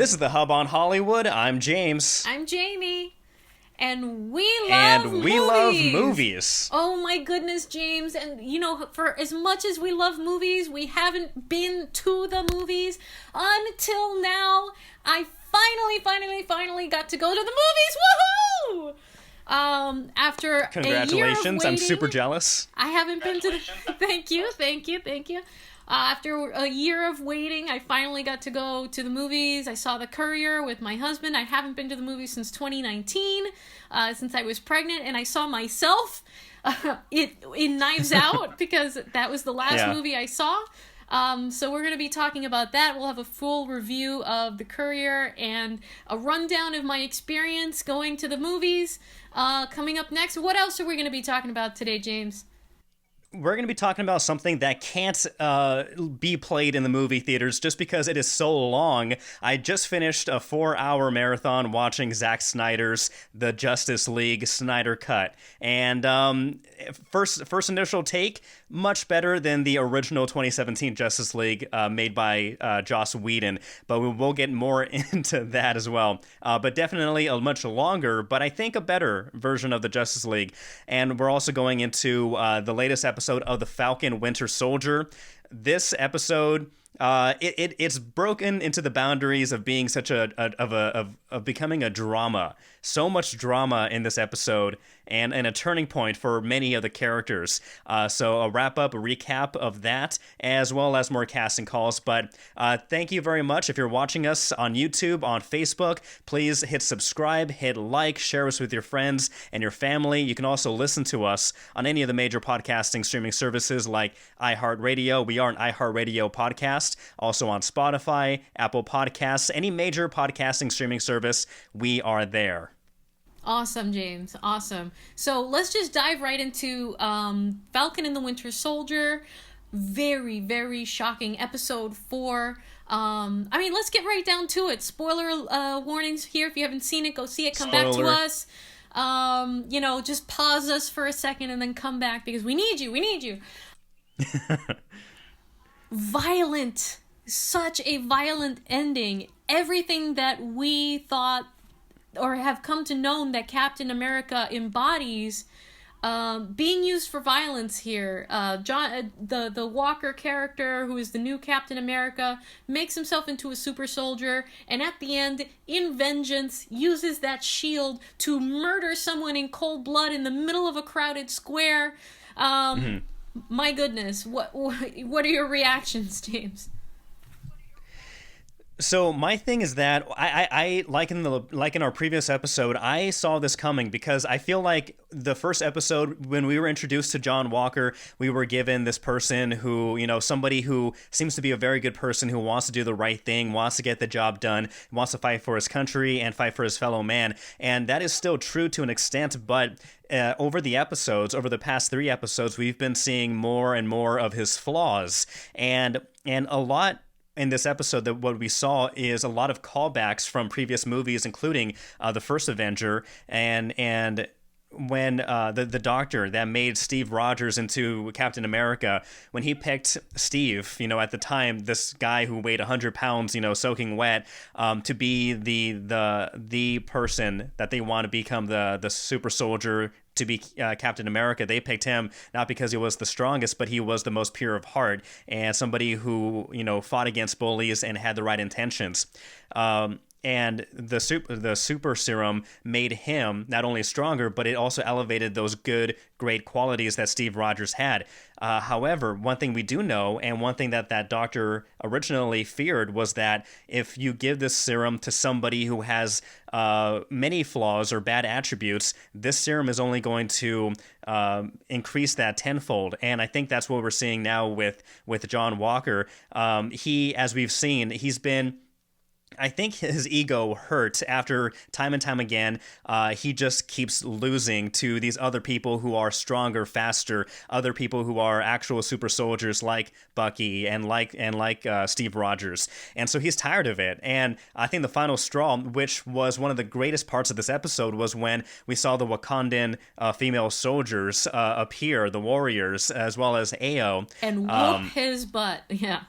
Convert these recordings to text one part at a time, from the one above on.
This is the Hub on Hollywood. I'm James. I'm Jamie. And we love movies. Oh my goodness, James. And you know, for as much as we love movies, we haven't been to the movies until now. I finally got to go to the movies. Woohoo! After Congratulations, a year of waiting, I'm super jealous. I haven't been to the... Thank you. After a year of waiting, I finally got to go to the movies. I saw The Courier with my husband. I haven't been to the movies since 2019, since I was pregnant, and I saw myself in Knives Out because that was the last movie I saw. So we're going to be talking about that. We'll have a full review of The Courier and a rundown of my experience going to the movies coming up next. What else are we going to be talking about today, James? We're going to be talking about something that can't be played in the movie theaters just because it is so long. I just finished a 4-hour marathon watching Zack Snyder's The Justice League Snyder Cut. And first initial take, much better than the original 2017 Justice League made by Joss Whedon. But we will get more into that as well. But definitely a much longer, but I think a better version of the Justice League. And we're also going into the latest episode of the Falcon Winter Soldier. This episode, it's broken into the boundaries of being such of becoming a drama. So much drama in this episode, and a turning point for many of the characters. So a wrap-up, a recap of that, as well as more casting calls. But thank you very much. If you're watching us on YouTube, on Facebook, please hit subscribe, hit like, share us with your friends and your family. You can also listen to us on any of the major podcasting streaming services like iHeartRadio. We are an iHeartRadio podcast. Also on Spotify, Apple Podcasts, any major podcasting streaming service, we are there. Awesome, James. Awesome. So let's just dive right into Falcon and the Winter Soldier. Very, very shocking episode 4. Let's get right down to it. Spoiler warnings here. If you haven't seen it, go see it. Come back to us. Just pause us for a second and then come back because we need you. Violent. Such a violent ending. Everything that we thought or have come to know that Captain America embodies being used for violence here. The Walker character, who is the new Captain America, makes himself into a super soldier, and at the end, in vengeance, uses that shield to murder someone in cold blood in the middle of a crowded square. My goodness, what are your reactions, James? So my thing is that I like in our previous episode, I saw this coming because I feel like the first episode, when we were introduced to John Walker, we were given this person who, somebody who seems to be a very good person, who wants to do the right thing, wants to get the job done, wants to fight for his country and fight for his fellow man. And that is still true to an extent, but over the past 3 episodes, we've been seeing more and more of his flaws, and a lot in this episode. That what we saw is a lot of callbacks from previous movies, including the first Avenger, and when the doctor that made Steve Rogers into Captain America, when he picked Steve, at the time, this guy who weighed 100 pounds, soaking wet, to be the person that they want to become the super soldier, to be Captain America. They picked him not because he was the strongest, but he was the most pure of heart and somebody who, fought against bullies and had the right intentions. And the super serum made him not only stronger, but it also elevated those great qualities that Steve Rogers had. However, one thing we do know, and one thing that doctor originally feared, was that if you give this serum to somebody who has many flaws or bad attributes, this serum is only going to increase that tenfold. And I think that's what we're seeing now with John Walker. He, as we've seen, I think his ego hurt after time and time again. He just keeps losing to these other people who are stronger, faster, other people who are actual super soldiers like Bucky and like Steve Rogers. And so he's tired of it. And I think the final straw, which was one of the greatest parts of this episode, was when we saw the Wakandan female soldiers appear, the warriors, as well as Ao. And whoop his butt, yeah.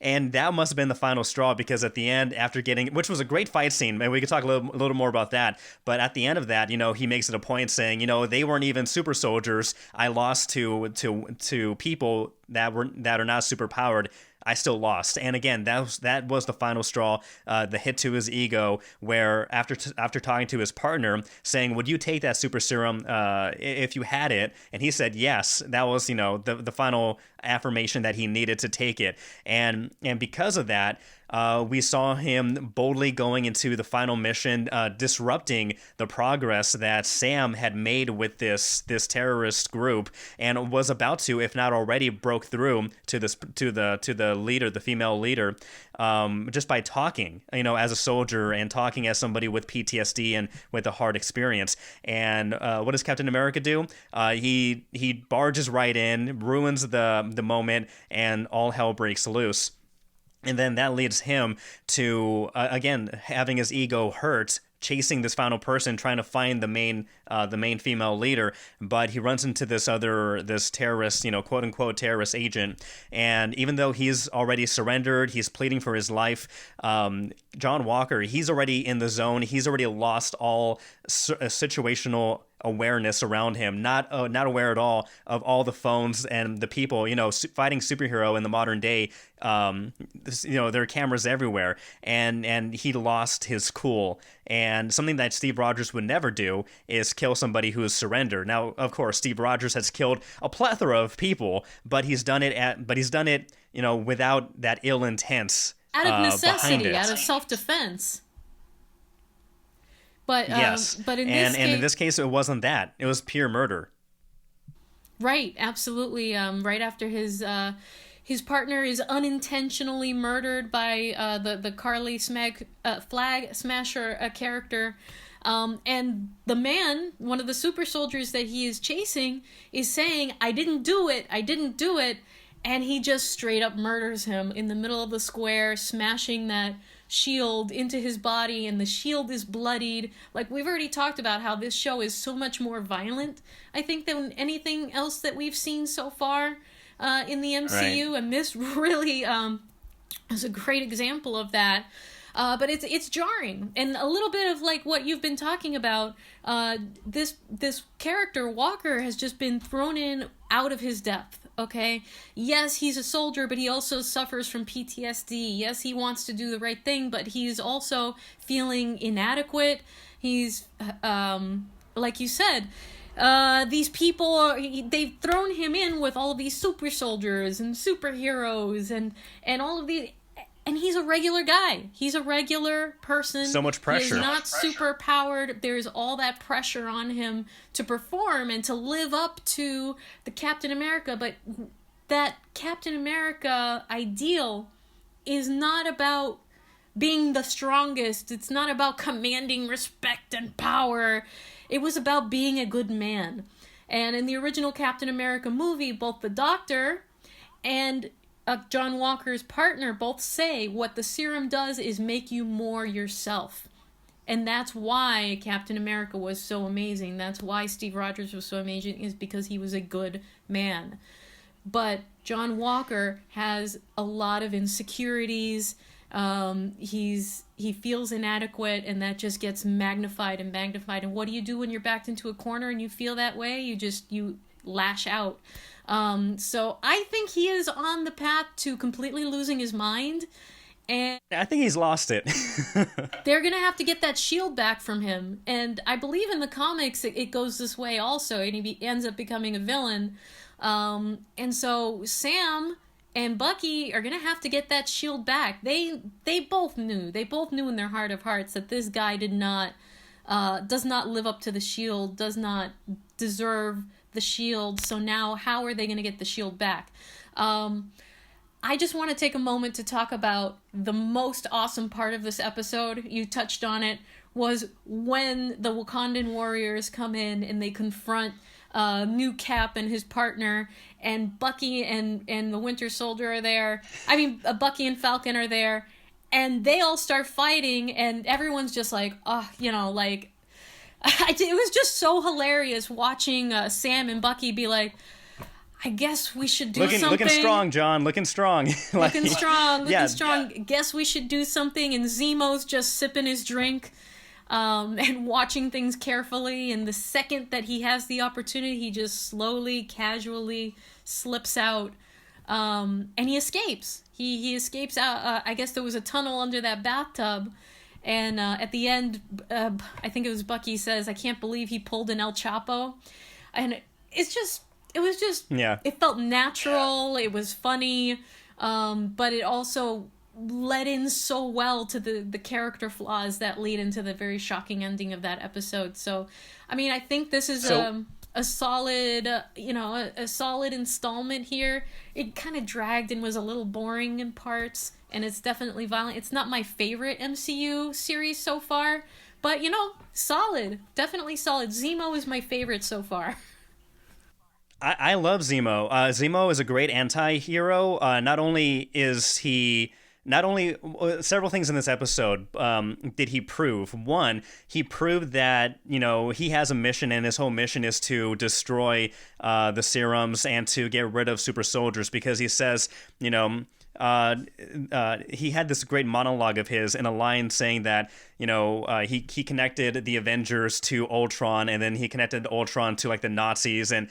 And that must have been the final straw, because at the end, after getting, which was a great fight scene, and we could talk a little more about that, but at the end of that, he makes it a point saying, they weren't even super soldiers. I lost to people that are not super powered. I still lost. And again, that was the final straw, the hit to his ego, where after talking to his partner, saying, would you take that super serum if you had it? And he said yes. That was, the final affirmation that he needed to take it. And because of that, we saw him boldly going into the final mission, disrupting the progress that Sam had made with this terrorist group, and was about to, if not already, broke through to the leader, the female leader, just by talking, as a soldier and talking as somebody with PTSD and with a hard experience. And what does Captain America do? He barges right in, ruins the moment, and all hell breaks loose. And then that leads him to, again, having his ego hurt, chasing this final person, trying to find the main female leader. But he runs into this terrorist, quote unquote terrorist agent. And even though he's already surrendered, he's pleading for his life. John Walker, he's already in the zone. He's already lost all situational awareness around him, not aware at all of all the phones and the people, fighting superhero in the modern day. There are cameras everywhere, and he lost his cool. And something that Steve Rogers would never do is kill somebody who has surrendered. Now, of course, Steve Rogers has killed a plethora of people, but he's done it without that ill intent, out of necessity, out of self-defense. But yes, but in this case, it wasn't that. It was pure murder. Right, absolutely. Right after his partner is unintentionally murdered by the Carly Flag Smasher character, and the man, one of the super soldiers that he is chasing, is saying, "I didn't do it. I didn't do it," and he just straight up murders him in the middle of the square, smashing that shield into his body, and the shield is bloodied. Like, we've already talked about how this show is so much more violent, I think, than anything else that we've seen so far in the MCU, right. And this really is a great example of that. But it's jarring, and a little bit of like what you've been talking about. This character Walker has just been thrown in out of his depth. Okay, yes, he's a soldier, but he also suffers from PTSD. Yes, he wants to do the right thing, but he's also feeling inadequate. He's, like you said, these people, they've thrown him in with all of these super soldiers and superheroes and all of these, and he's a regular guy. He's a regular person. So much pressure. He's not super powered. There's all that pressure on him to perform and to live up to the Captain America. But that Captain America ideal is not about being the strongest. It's not about commanding respect and power. It was about being a good man. And in the original Captain America movie, both the Doctor and John Walker's partner both say what the serum does is make you more yourself. And that's why Captain America was so amazing. That's why Steve Rogers was so amazing, is because he was a good man. But John Walker has a lot of insecurities. He feels inadequate, and that just gets magnified and magnified. And what do you do when you're backed into a corner and you feel that way? You lash out. So I think he is on the path to completely losing his mind, and I think he's lost it. They're gonna have to get that shield back from him, and I believe in the comics it goes this way also, and he ends up becoming a villain. And so Sam and Bucky are gonna have to get that shield back. They both knew in their heart of hearts that this guy does not live up to the shield, does not deserve the shield. So now how are they going to get the shield back? I just want to take a moment to talk about the most awesome part of this episode. You touched on it, was when the Wakandan warriors come in and they confront New Cap and his partner, and Bucky and the Winter Soldier are there. I mean, Bucky and Falcon are there, and they all start fighting, and everyone's just like, it was just so hilarious watching Sam and Bucky be like, I guess we should do looking something. looking strong, John. Looking strong. Looking strong. Looking yeah. strong. Guess we should do something. And Zemo's just sipping his drink, and watching things carefully. And the second that he has the opportunity, he just slowly, casually slips out, and he escapes. He escapes out. I guess there was a tunnel under that bathtub. And at the end, I think it was Bucky says, "I can't believe he pulled an El Chapo," and it was just, it felt natural. It was funny, but it also led in so well to the character flaws that lead into the very shocking ending of that episode. So, I mean, I think this is a solid, a solid installment here. It kind of dragged and was a little boring in parts, and it's definitely violent. It's not my favorite MCU series so far, but, solid. Definitely solid. Zemo is my favorite so far. I love Zemo. Zemo is a great anti-hero. Not only several things in this episode did he prove. One, he proved that, he has a mission, and his whole mission is to destroy the serums and to get rid of super soldiers, because he says, he had this great monologue of his in a line saying that, he connected the Avengers to Ultron, and then he connected Ultron to like the Nazis, and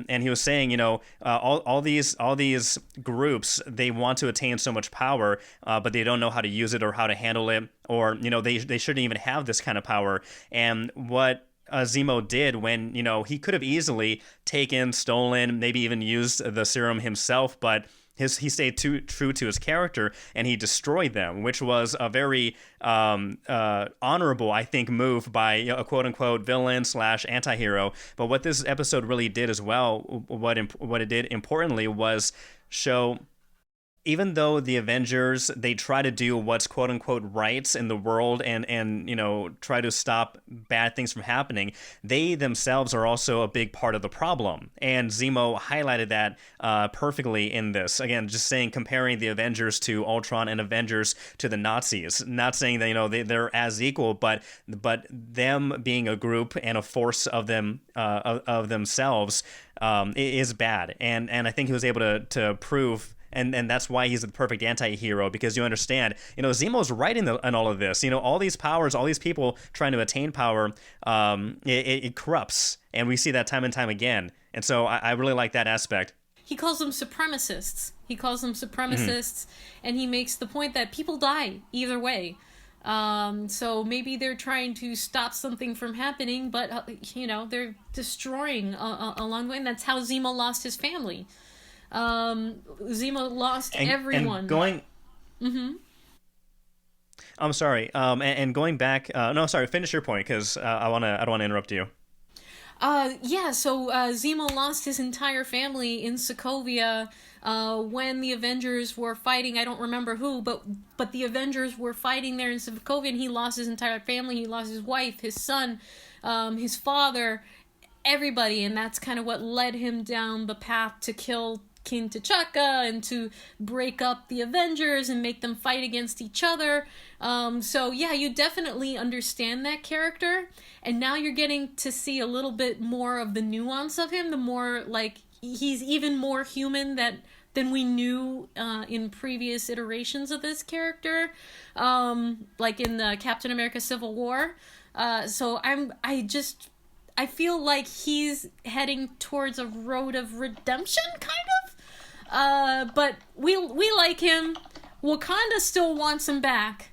he was saying, all these groups, they want to attain so much power, but they don't know how to use it or how to handle it, or they shouldn't even have this kind of power. And what Zemo did, when he could have easily taken, stolen, maybe even used the serum himself, but he stayed true to his character, and he destroyed them, which was a very honorable, I think, move by a quote-unquote villain / anti-hero. But what this episode really did as well, what it did importantly, was show, even though the Avengers, they try to do what's quote-unquote right in the world and try to stop bad things from happening, they themselves are also a big part of the problem. And Zemo highlighted that perfectly in this. Again, just saying, comparing the Avengers to Ultron and Avengers to the Nazis. Not saying that, they're as equal, but them being a group and a force of them, of themselves, is bad. And I think he was able to prove. And that's why he's the perfect anti-hero, because you understand, Zemo's right in all of this. All these powers, all these people trying to attain power, it corrupts. And we see that time and time again. And so I really like that aspect. He calls them supremacists. And he makes the point that people die either way. So maybe they're trying to stop something from happening, but, they're destroying along the way. And that's how Zemo lost his family. Zemo lost everyone. And going... Mm-hmm. I'm sorry. And going back... no, sorry. Finish your point, because I don't want to interrupt you. So Zemo lost his entire family in Sokovia when the Avengers were fighting. I don't remember who, but the Avengers were fighting there in Sokovia, and he lost his entire family. He lost his wife, his son, his father, everybody, and that's kind of what led him down the path to kill King T'Chaka and to break up the Avengers and make them fight against each other. So yeah, you definitely understand that character, and now you're getting to see a little bit more of the nuance of him, the more like he's even more human than we knew in previous iterations of this character, like in the Captain America Civil War. So I feel like he's heading towards a road of redemption, kind of. But we like him. Wakanda still wants him back.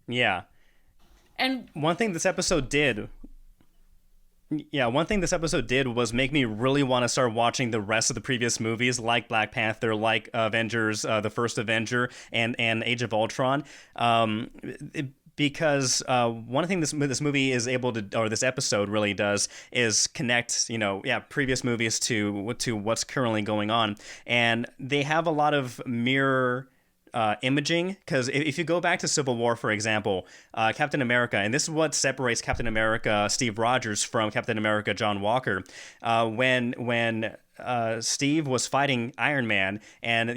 Yeah. And one thing this episode did was make me really want to start watching the rest of the previous movies, like Black Panther, like Avengers, the first Avenger, and Age of Ultron. Because one thing this movie is able to, or this episode really does, is connect, previous movies to what's currently going on. And they have a lot of mirror imaging, because if you go back to Civil War, for example, Captain America, and this is what separates Captain America Steve Rogers from Captain America John Walker, when Steve was fighting Iron Man, and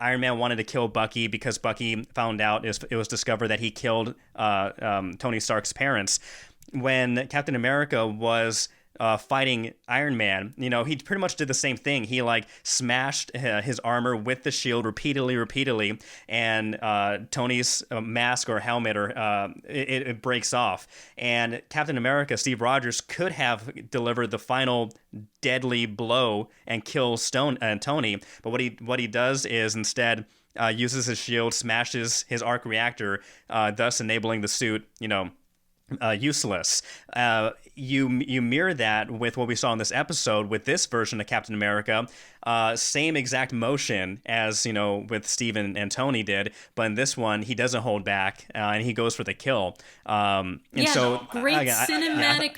Iron Man wanted to kill Bucky because Bucky found out it was discovered that he killed Tony Stark's parents. When Captain America was fighting Iron Man, he pretty much did the same thing. He like smashed his armor with the shield repeatedly, and Tony's mask or helmet or it breaks off. And Captain America, Steve Rogers, could have delivered the final deadly blow and kill Tony, but what he does is instead uses his shield, smashes his arc reactor, thus enabling the suit, useless. You mirror that with what we saw in this episode with this version of Captain America. Same exact motion as with Steve and Tony did, but in this one he doesn't hold back and he goes for the kill. Great cinematic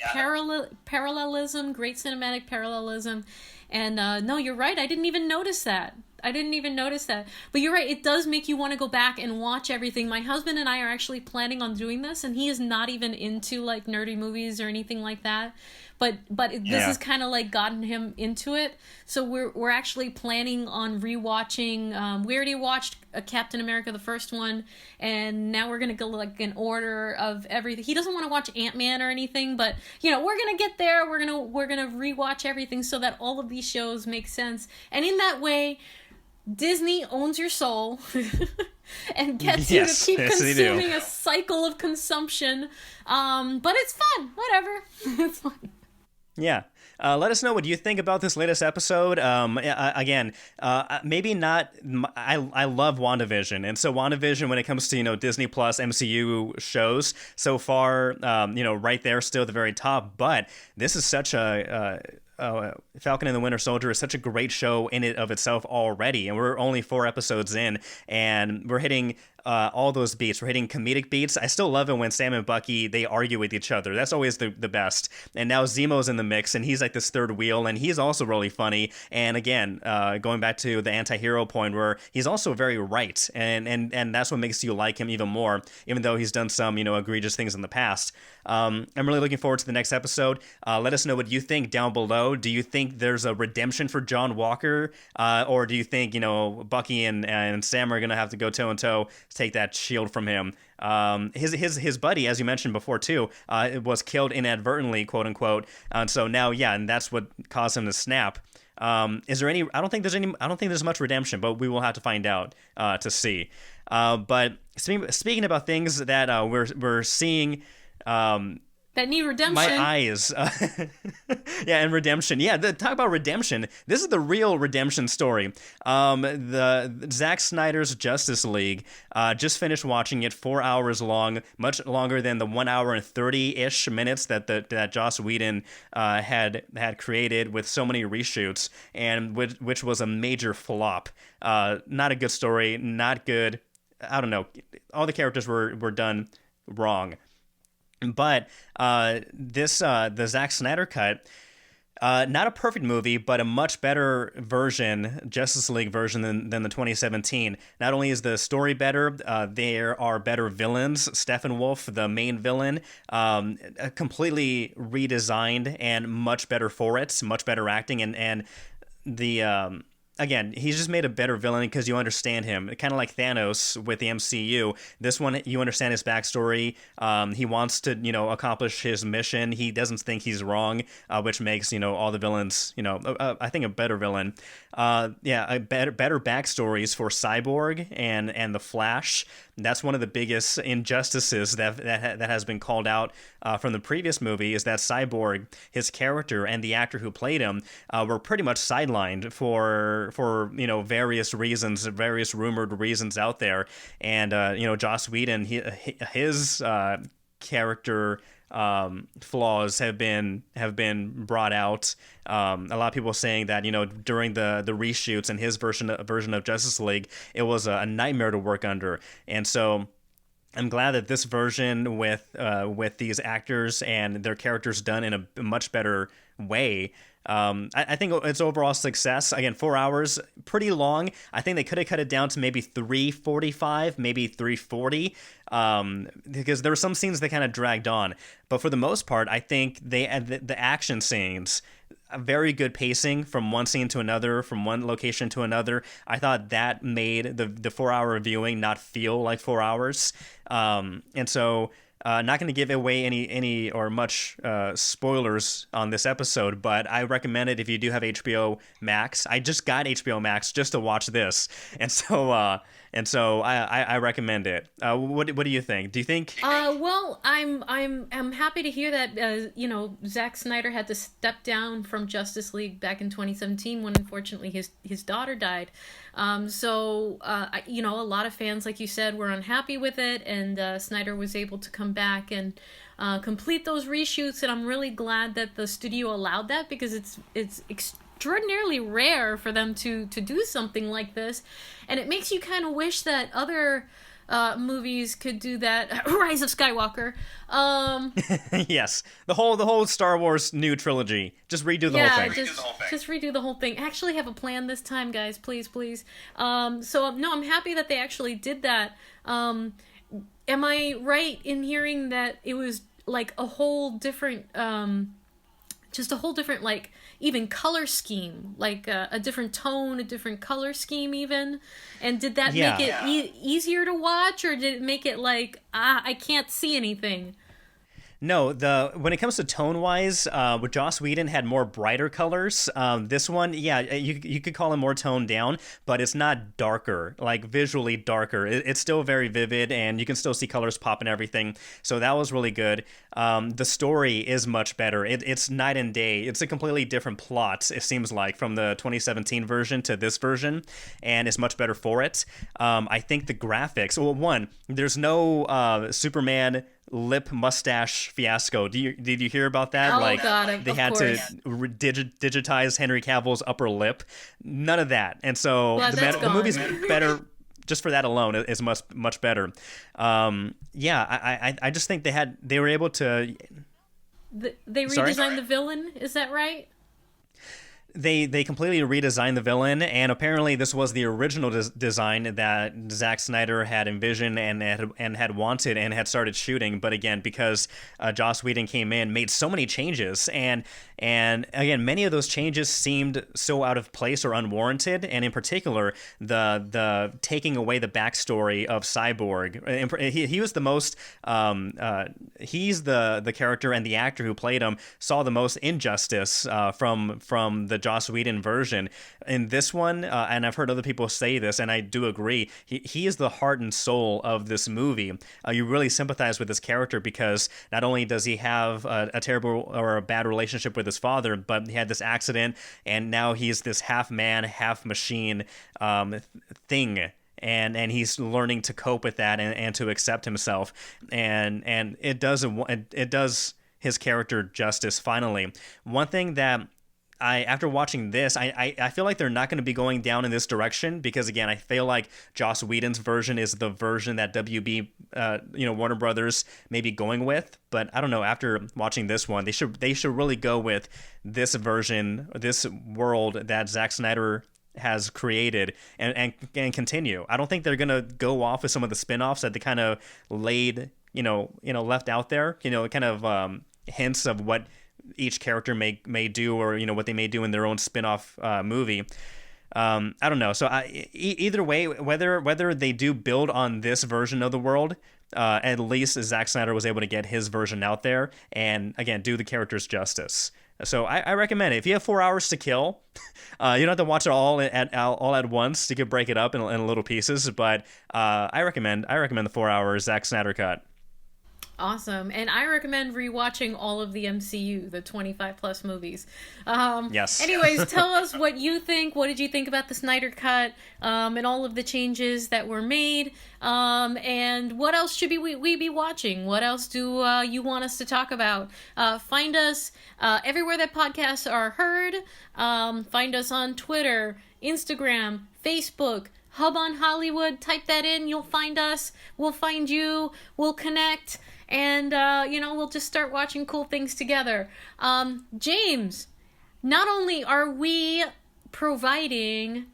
parallelism. Great cinematic parallelism. And no, you're right. I didn't even notice that. But you're right. It does make you want to go back and watch everything. My husband and I are actually planning on doing this, and he is not even into like nerdy movies or anything like that. But this has kind of like gotten him into it. So we're actually planning on rewatching. We already watched Captain America, the first one, and now we're gonna go like in order of everything. He doesn't want to watch Ant-Man or anything, but we're gonna get there. We're gonna rewatch everything so that all of these shows make sense. And in that way, Disney owns your soul and gets you to keep consuming a cycle of consumption. But it's fun. Whatever. It's fun. Yeah. Let us know what you think about this latest episode. Again, maybe not. I love WandaVision, and so WandaVision, when it comes to Disney Plus MCU shows, so far, right there, still at the very top. But this is such a Falcon and the Winter Soldier is such a great show in it of itself already, and we're only 4 episodes in, and we're hitting all those beats. We're hitting comedic beats. I still love it when Sam and Bucky, they argue with each other. That's always the best. And now Zemo's in the mix, and he's like this third wheel, and he's also really funny. And again, going back to the anti-hero point, where he's also very right, and that's what makes you like him even more, even though he's done some egregious things in the past. I'm really looking forward to the next episode. Let us know what you think down below. Do you think there's a redemption for John Walker, or do you think Bucky and Sam are gonna have to go toe and toe, take that shield from him? His buddy, as you mentioned before too, was killed inadvertently, quote unquote. So now, and that's what caused him to snap. Is there any? I don't think there's much redemption, but we will have to find out to see. But speaking about things that we're seeing. That need redemption. My eyes. And redemption. Yeah, talk about redemption. This is the real redemption story. The Zack Snyder's Justice League, just finished watching it, 4 hours long, much longer than the 1 hour and 30-ish minutes that Joss Whedon had created with so many reshoots, and which was a major flop. Not a good story, not good. I don't know. All the characters were done wrong. But the Zack Snyder cut, not a perfect movie, but a much better version, Justice League version than the 2017. Not only is the story better, there are better villains. Steppenwolf, the main villain, completely redesigned and much better for it, much better acting, and the again, he's just made a better villain because you understand him. Kind of like Thanos with the MCU. This one, you understand his backstory. He wants to, accomplish his mission. He doesn't think he's wrong, which makes, all the villains, I think a better villain. A better backstories for Cyborg and the Flash. That's one of the biggest injustices that has been called out from the previous movie, is that Cyborg, his character, and the actor who played him were pretty much sidelined for various reasons, various rumored reasons out there. And Joss Whedon, his character flaws have been brought out. A lot of people saying that during the reshoots and his version of Justice League, it was a nightmare to work under. And so I'm glad that this version with these actors and their characters done in a much better way. I think it's overall success. Again, 4 hours, pretty long. I think they could have cut it down to maybe 3:45, maybe 3:40, because there were some scenes that kind of dragged on. But for the most part, I think the action scenes, a very good pacing from one scene to another, from one location to another. I thought that made the 4 hour viewing not feel like 4 hours. And so not going to give away any or much spoilers on this episode, but I recommend it if you do have HBO Max. I just got HBO Max just to watch this, and so I recommend it. What do you think? Do you think? Well, I'm happy to hear that Zack Snyder had to step down from Justice League back in 2017 when unfortunately his daughter died. A lot of fans, like you said, were unhappy with it, and Snyder was able to come back and complete those reshoots, and I'm really glad that the studio allowed that, because it's extraordinarily rare for them to do something like this, and it makes you kind of wish that other movies could do that. Rise of Skywalker. Yes, the whole Star Wars new trilogy. Just redo the whole thing. Just redo the whole thing. Actually have a plan this time, guys. Please. I'm happy that they actually did that. Am I right in hearing that it was like a whole different, like even color scheme, like a different tone, a different color scheme even? And did that make it easier to watch, or did it make it like, I can't see anything? No, when it comes to tone-wise, with Joss Whedon had more brighter colors. This one, you could call it more toned down, but it's not darker, like visually darker. It's still very vivid, and you can still see colors pop and everything. So that was really good. The story is much better. It's night and day. It's a completely different plot, it seems like, from the 2017 version to this version, and it's much better for it. I think the graphics, well, one, there's no Superman lip mustache fiasco. Did you hear about that? Oh, God, they had to digitize Henry Cavill's upper lip. None of that. And so the movie's better just for that alone. Is much better. I just think they were able to. They redesigned the villain. Is that right? They completely redesigned the villain, and apparently this was the original design that Zack Snyder had envisioned and had wanted and had started shooting. But again, because Joss Whedon came in, made so many changes, and again, many of those changes seemed so out of place or unwarranted. And in particular, the taking away the backstory of Cyborg. He was the most he's the character and the actor who played him saw the most injustice from the Joss Whedon version. In this one, and I've heard other people say this, and I do agree, he is the heart and soul of this movie. You really sympathize with this character because not only does he have a terrible or a bad relationship with his father, but he had this accident, and now he's this half man, half machine thing. And he's learning to cope with that and to accept himself. And it does his character justice finally. One thing that after watching this, I feel like they're not going to be going down in this direction because, again, I feel like Joss Whedon's version is the version that WB, Warner Brothers may be going with. But I don't know. After watching this one, they should really go with this version, this world that Zack Snyder has created and continue. I don't think they're going to go off with some of the spin-offs that they kind of laid, left out there, kind of hints of what each character may do, or what they may do in their own spin-off movie. I don't know. So either way, whether they do build on this version of the world, at least Zack Snyder was able to get his version out there and, again, do the characters justice. So I recommend it. If you have 4 hours to kill, you don't have to watch it all at once. You could break it up in little pieces, but I recommend the 4 hour Zack Snyder cut. Awesome. And I recommend rewatching all of the MCU, the 25 plus movies. Yes. Anyways, tell us what you think. What did you think about the Snyder Cut and all of the changes that were made? And what else should we be watching? What else do you want us to talk about? Find us everywhere that podcasts are heard. Find us on Twitter, Instagram, Facebook, Hub on Hollywood. Type that in. You'll find us. We'll find you. We'll connect. And, we'll just start watching cool things together. James, not only are we providing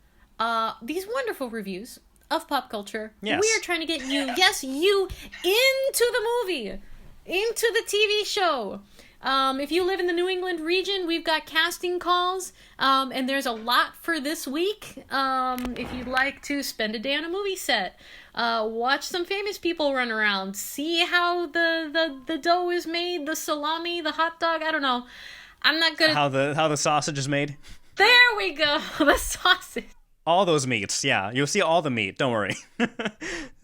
these wonderful reviews of pop culture, yes, we are trying to get you into the movie, into the TV show. If you live in the New England region, we've got casting calls, and there's a lot for this week. If you'd like to spend a day on a movie set, watch some famous people run around, see how the dough is made, the salami, the hot dog. I don't know. I'm not good at how the sausage is made. There we go, the sausage. All those meats, yeah. You'll see all the meat, don't worry.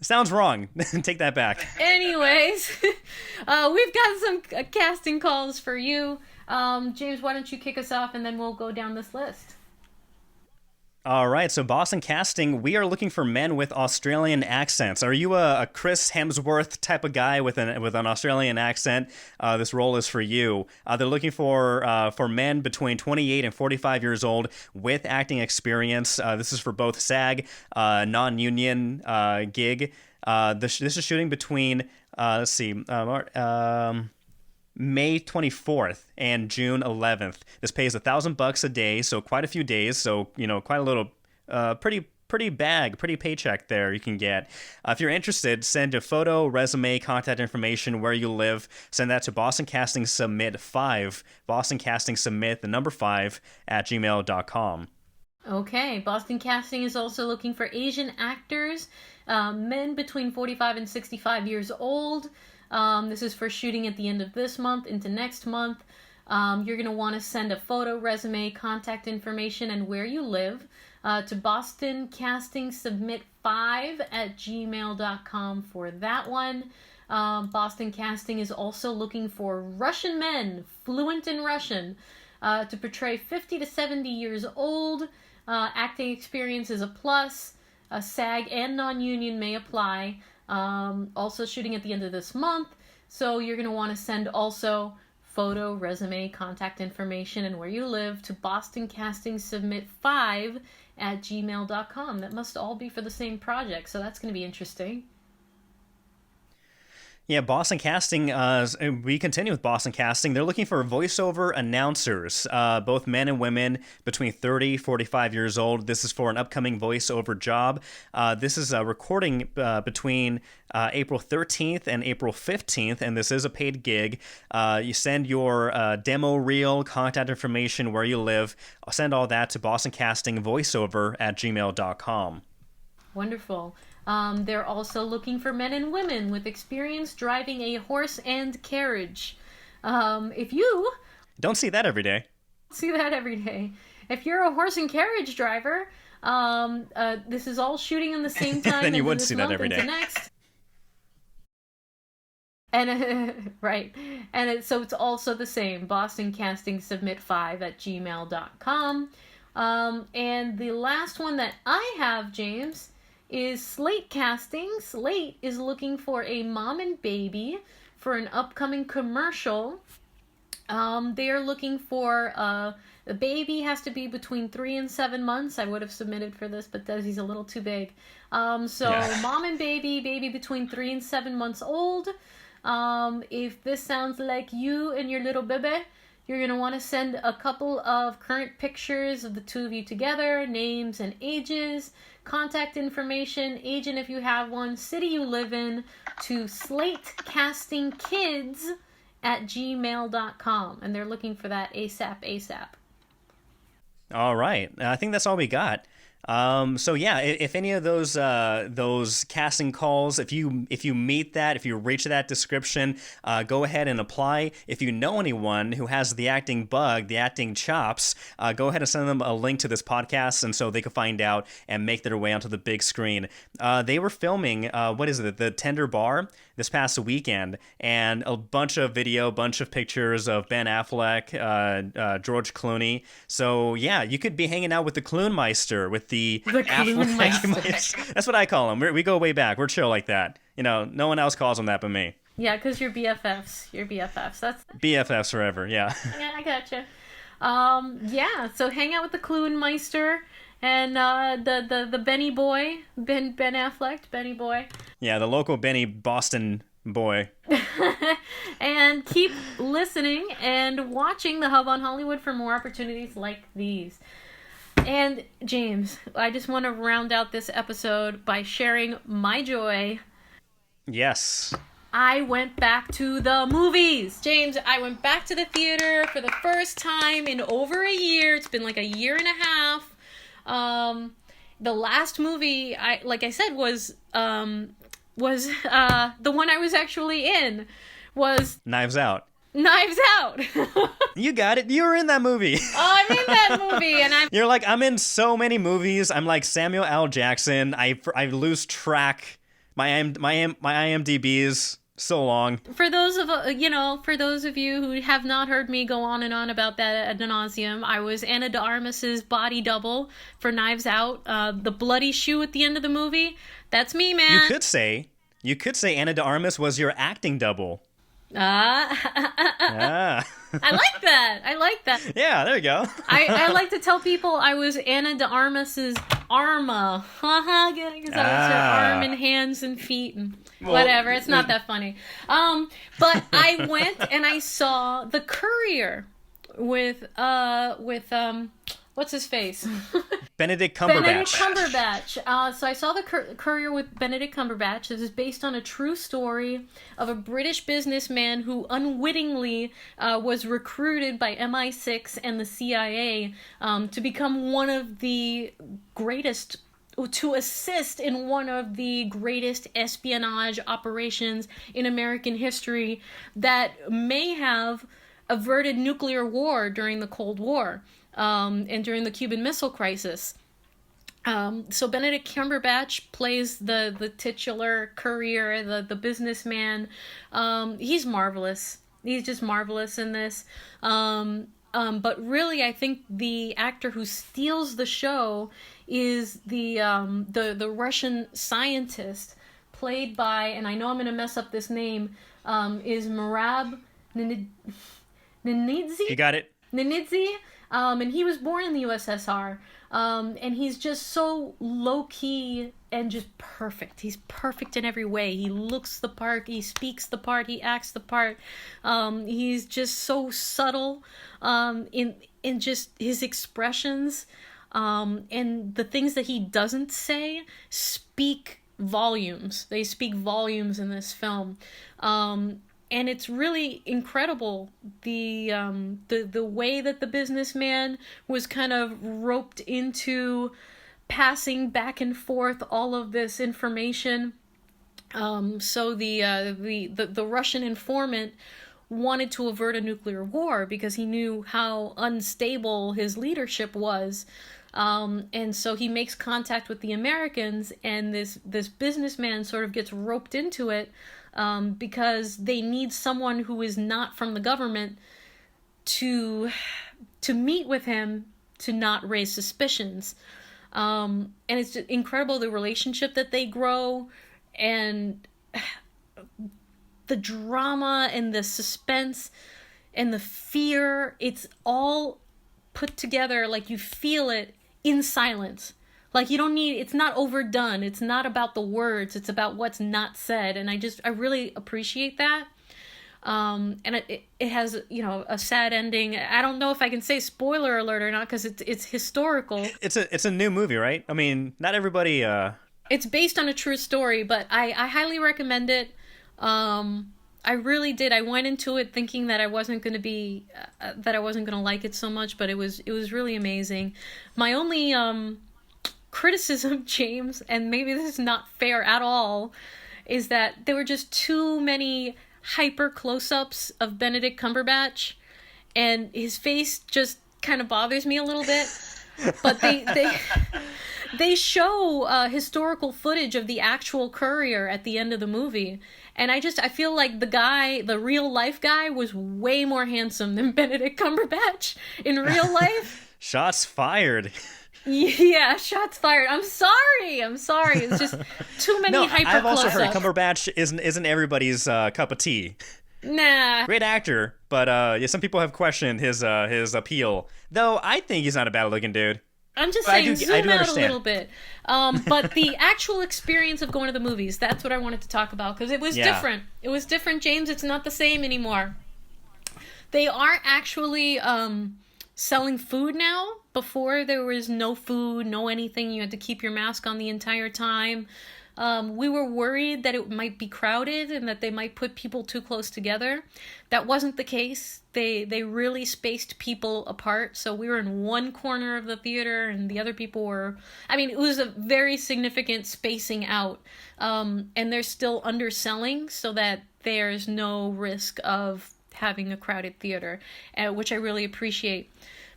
Sounds wrong. Take that back. Anyways, we've got some casting calls for you. James, why don't you kick us off and then we'll go down this list. All right, so Boston Casting, we are looking for men with Australian accents. Are you a Chris Hemsworth type of guy with an Australian accent? This role is for you. They're looking for men between 28 and 45 years old with acting experience. This is for both SAG, non-union gig. This is shooting between, May 24th and June 11th. This pays $1,000 a day, so quite a few days. So, quite a little, pretty paycheck there you can get. If you're interested, send a photo, resume, contact information, where you live. Send that to Boston Casting Submit 5, Boston Casting Submit, the number 5, @gmail.com. Okay, Boston Casting is also looking for Asian actors, men between 45 and 65 years old. This is for shooting at the end of this month into next month. You're going to want to send a photo, resume, contact information, and where you live to Boston Casting Submit 5 @gmail.com for that one. Boston Casting is also looking for Russian men, fluent in Russian, to portray 50 to 70 years old. Acting experience is a plus. SAG and non-union may apply. Also shooting at the end of this month, so you're going to want to send also photo, resume, contact information, and where you live to Boston Casting Submit 5 @gmail.com. That must all be for the same project, so that's going to be interesting. Yeah, Boston Casting, we continue with Boston Casting. They're looking for voiceover announcers, both men and women between 30, 45 years old. This is for an upcoming voiceover job. This is a recording between April 13th and April 15th, and this is a paid gig. You send your demo reel, contact information, where you live. I'll send all that to Boston Casting Voiceover @gmail.com. Wonderful. They're also looking for men and women with experience driving a horse and carriage. If you don't see that every day. If you're a horse and carriage driver, this is all shooting in the same time. Then you would see that every day. Next. And right, and so it's also the same. Boston Casting Submit 5 @gmail.com. And the last one that I have, James, is Slate Casting. Slate is looking for a mom and baby for an upcoming commercial. They are looking for the baby has to be between 3 and 7 months. I would have submitted for this, but Desi's a little too big. Mom and baby between 3 and 7 months old. If this sounds like you and your little baby, you're going to want to send a couple of current pictures of the two of you together, names and ages, contact information, agent if you have one, city you live in, to slatecastingkids @gmail.com. And they're looking for that ASAP. All right. I think that's all we got. So yeah, if any of those casting calls, if you meet that, if you reach that description, go ahead and apply. If you know anyone who has the acting bug, the acting chops, go ahead and send them a link to this podcast, and so they can find out and make their way onto the big screen. They were filming, the Tender Bar this past weekend, and a bunch of pictures of Ben Affleck, George Clooney. So yeah, you could be hanging out with the Kloonmeister, with the Affleck. That's what I call him. We go way back. We're chill like that. No one else calls him that but me. Yeah, because you're BFFs. That's BFFs forever. Yeah. Yeah, I gotcha. So hang out with the Kloonmeister and the Benny boy, Ben Affleck, Benny boy. Yeah, the local Benny Boston boy. And keep listening and watching the Hub on Hollywood for more opportunities like these. And James, I just want to round out this episode by sharing my joy. Yes. I went back to the movies. James, I went back to the theater for the first time in over a year. It's been like a year and a half. The last movie like I said was the one I was actually in was Knives Out. Knives Out. You got it. You were in that movie. Oh, I'm in that movie, and You're like, I'm in so many movies. I'm like Samuel L. Jackson. I lose track. My IMDb is so long. For those of you who have not heard me go on and on about that ad nauseum, I was Ana de Armas's body double for Knives Out. The bloody shoe at the end of the movie. That's me, man. You could say Ana de Armas was your acting double. I like that. Yeah, there you go. I like to tell people I was Ana de Armas's Arma. Because I was her arm and hands and feet and whatever. It's not that funny. But I went and I saw The Courier with what's his face? Benedict Cumberbatch. Benedict Cumberbatch. So I saw The Courier with Benedict Cumberbatch. This is based on a true story of a British businessman who unwittingly was recruited by MI6 and the CIA to become one of the greatest, to assist in one of the greatest espionage operations in American history that may have averted nuclear war during the Cold War. And during the Cuban Missile Crisis. So Benedict Cumberbatch plays the titular courier, the businessman. He's marvelous. He's just marvelous in this. But really, I think the actor who steals the show is the Russian scientist played by, and I know I'm going to mess up this name, is Merab Ninidze? You got it. Ninidze. And he was born in the USSR. And he's just so low-key and just perfect. He's perfect in every way. He looks the part, he speaks the part, he acts the part. He's just so subtle in just his expressions. And the things that he doesn't say speak volumes. They speak volumes in this film. And it's really incredible the way that the businessman was kind of roped into passing back and forth all of this information. So the Russian informant wanted to avert a nuclear war because he knew how unstable his leadership was. And so he makes contact with the Americans, and this businessman sort of gets roped into it. Because they need someone who is not from the government to meet with him to not raise suspicions. And it's just incredible the relationship that they grow and the drama and the suspense and the fear. It's all put together like you feel it in silence. Like, you don't need, it's not overdone. It's not about the words. It's about what's not said. And I really appreciate that. And it has, a sad ending. I don't know if I can say spoiler alert or not, because it's historical. It's a new movie, right? I mean, not everybody... It's based on a true story, but I highly recommend it. I really did. I went into it thinking that I wasn't going to like it so much, but it was really amazing. My only... criticism, James, and maybe this is not fair at all, is that there were just too many hyper close-ups of Benedict Cumberbatch, and his face just kind of bothers me a little bit. But they show historical footage of the actual courier at the end of the movie, and I feel like the real life guy was way more handsome than Benedict Cumberbatch in real life. Shots fired. Yeah, shots fired. I'm sorry. It's just too many hyper I've also close-ups. heard Cumberbatch isn't everybody's cup of tea. Nah. Great actor, but some people have questioned his appeal. Though I think he's not a bad-looking dude. I'm just But saying, I zoom do out understand. a little bit. But the actual experience of going to the movies, that's what I wanted to talk about, because it was different. It was different, James. It's not the same anymore. They are actually selling food now before. There was no food, no anything. You had to keep your mask on the entire time. We were worried that it might be crowded and that they might put people too close together. That wasn't the case. They really spaced people apart. So we were in one corner of the theater and the other people were... I mean, it was a very significant spacing out. And they're still underselling so that there's no risk of having a crowded theater, which I really appreciate.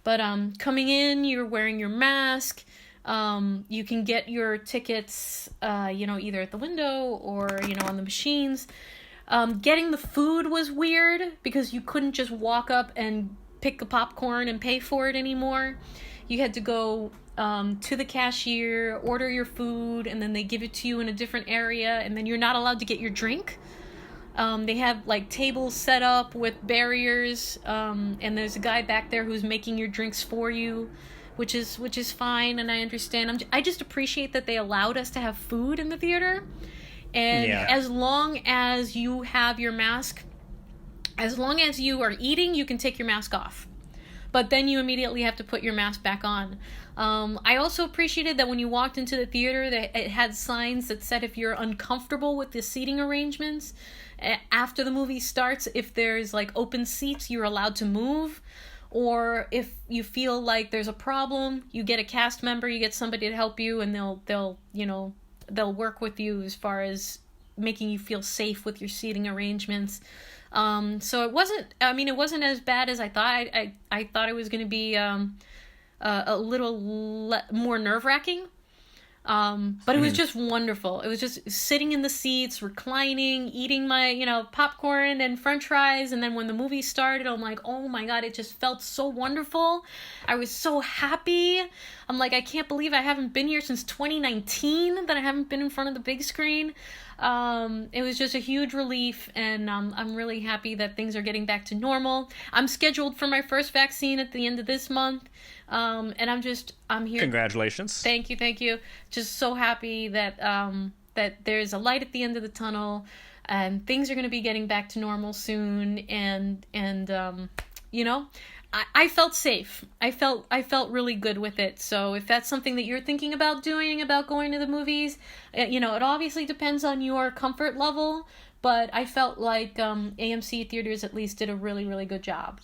But coming in, you're wearing your mask. You can get your tickets, either at the window or, on the machines. Getting the food was weird because you couldn't just walk up and pick the popcorn and pay for it anymore. You had to go to the cashier, order your food, and then they give it to you in a different area, and then you're not allowed to get your drink. They have like tables set up with barriers, and there's a guy back there who's making your drinks for you. Which is fine, and I understand. I just appreciate that they allowed us to have food in the theater, and as long as you have your mask, as long as you are eating, you can take your mask off, but then you immediately have to put your mask back on. I also appreciated that when you walked into the theater, that it had signs that said if you're uncomfortable with the seating arrangements, after the movie starts, if there's like open seats, you're allowed to move. Or if you feel like there's a problem, you get a cast member, you get somebody to help you, and they'll work with you as far as making you feel safe with your seating arrangements. So it wasn't as bad as I thought. I thought it was going to be a little more nerve-wracking. But it was just wonderful. It was just sitting in the seats, reclining, eating my, popcorn and french fries. And then when the movie started, I'm like, oh my God, it just felt so wonderful. I was so happy. I'm like, I can't believe I haven't been here since 2019, that I haven't been in front of the big screen. It was just a huge relief, and I'm really happy that things are getting back to normal. I'm scheduled for my first vaccine at the end of this month. And I'm here. Congratulations. Thank you. Just so happy that that there's a light at the end of the tunnel, and things are going to be getting back to normal soon. And I felt safe. I felt really good with it. So if that's something that you're thinking about doing, about going to the movies, it obviously depends on your comfort level. But I felt like AMC theaters at least did a really, really good job.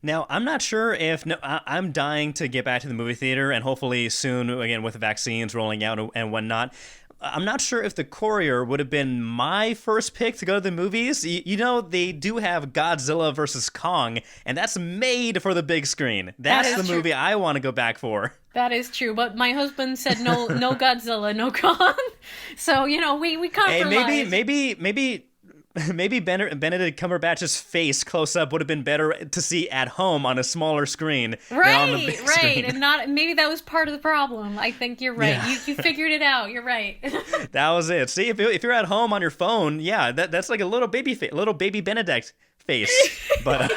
Now, I'm not sure I'm dying to get back to the movie theater, and hopefully soon, again, with the vaccines rolling out and whatnot. I'm not sure if The Courier would have been my first pick to go to the movies. They do have Godzilla vs. Kong, and that's made for the big screen. That's the movie I want to go back for. That is true, but my husband said no Godzilla, no Kong. So, we compromised. Hey, maybe Benedict Cumberbatch's face close up would have been better to see at home on a smaller screen than on the big screen. And maybe that was part of the problem. I think you're right. Yeah. You figured it out. You're right. That was it. See, if you're at home on your phone, that's like a little baby Benedict face. But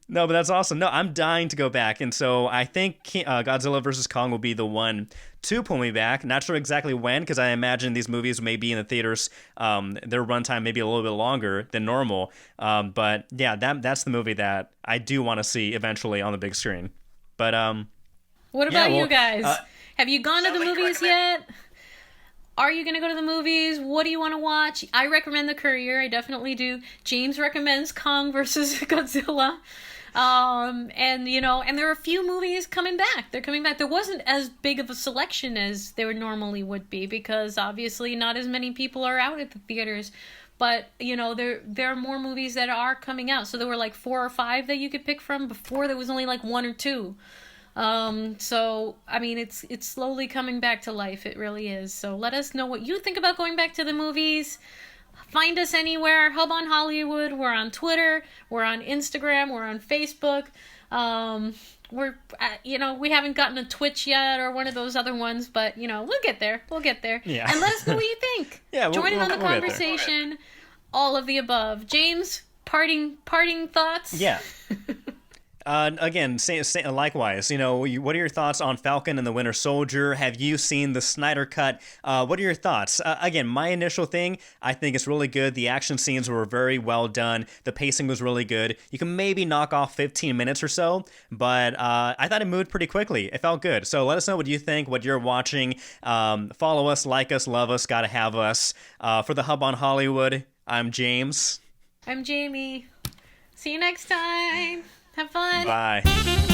no, but that's awesome. No, I'm dying to go back, and so I think Godzilla vs. Kong will be the one to pull me back. Not sure exactly when, because I imagine these movies may be in the theaters. Their runtime may be a little bit longer than normal. But yeah, that's the movie that I do want to see eventually on the big screen. But what about you guys? Have you gone to the movies yet? Are you going to go to the movies? What do you want to watch? I recommend The Courier. I definitely do. James recommends Kong versus Godzilla. And there are a few movies coming back. They're coming back. There wasn't as big of a selection as there normally would be, because obviously not as many people are out at the theaters. But, there are more movies that are coming out. So there were like 4 or 5 that you could pick from. Before there was only like 1 or 2. So, I mean, it's slowly coming back to life. It really is. So let us know what you think about going back to the movies. Find us anywhere. Hub on Hollywood. We're on Twitter. We're on Instagram. We're on Facebook. We haven't gotten a Twitch yet or one of those other ones, but, we'll get there. Yeah. And let us know what you think. Yeah. Join in on the conversation. All of the above. James, parting thoughts? Yeah. Again, likewise, what are your thoughts on Falcon and the Winter Soldier? Have you seen the Snyder Cut? What are your thoughts? Again, my initial thing, I think it's really good. The action scenes were very well done. The pacing was really good. You can maybe knock off 15 minutes or so, but I thought it moved pretty quickly. It felt good. So let us know what you think, what you're watching. Follow us, like us, love us, gotta have us. For the Hub on Hollywood, I'm James. I'm Jamie. See you next time. Have fun. Bye.